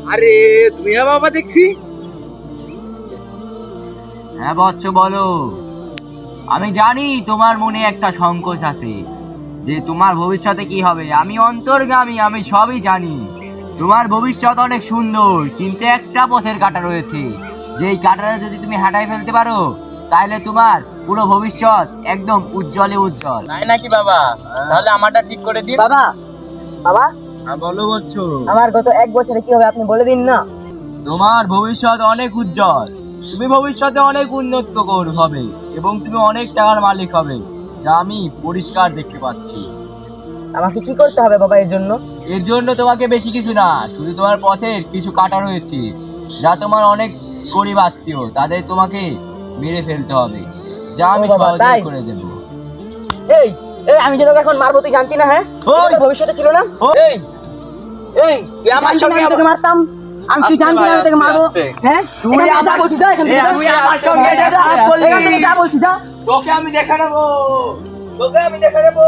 আরে তুমি বাবা দেখছি। হ্যাঁ বৎস বলো। আমি জানি তোমার মনে একটা সংকোচ আছে যে তোমার ভবিষ্যতে কি হবে। আমি অন্তর্গামী, আমি সবই জানি। তোমার ভবিষ্যৎ অনেক সুন্দর, কিন্তু একটা পথের কাঁটা রয়েছে। যেই কাঁটাটা যদি তুমি হাঁটাই ফেলতে পারো, তাহলে তোমার পুরো ভবিষ্যৎ একদম উজ্জ্বলে উজ্জ্বল। তাই নাকি বাবা? তাহলে আমারটা ঠিক করে দিন। বাবা, বাবা, হ্যাঁ বলো বৎস। আমার গত 1 বছরে কি হবে আপনি বলে দিন না। তোমার ভবিষ্যৎ অনেক উজ্জ্বল। তুমি ভবিষ্যতে অনেক উন্নত হবে এবং তুমি অনেক টাকার মালিক হবে, যা আমি পরিষ্কার দেখতে পাচ্ছি। আমাকে কি করতে হবে বাবা এর জন্য? এর জন্য তোমাকে বেশি কিছু না, শুধু তোমার পথের কিছু কাটা রয়েছে, যা তোমার অনেক গরিব আত্মীয়, তাদের তোমাকে মেরে ফেলতে হবে, যা আমি ও বাবা, সহজে তাই? করে দেবো। এই এই আমি যে তোকে এখন মারবো তুই জানতি না? হ্যাঁ, ওই! তোর ভবিষ্যতে ছিল না? এই এই তুই আমার জানতি না সঙ্গে আমি তোকে মারতাম? আমি তুই আস্তে জানতি না ভাই, আমি তোকে আস্তে, মারবো? আস্তে। হ্যাঁ, তুই এখান থেকে যা আমার- বলছিস যা, এখান থেকে এ, যা। তুই আমার সঙ্গে এটা যা বললি। এখান থেকে যা বলছিস যা। তোকে আমি দেখে নেবো, তোকে আমি দেখে নেবো।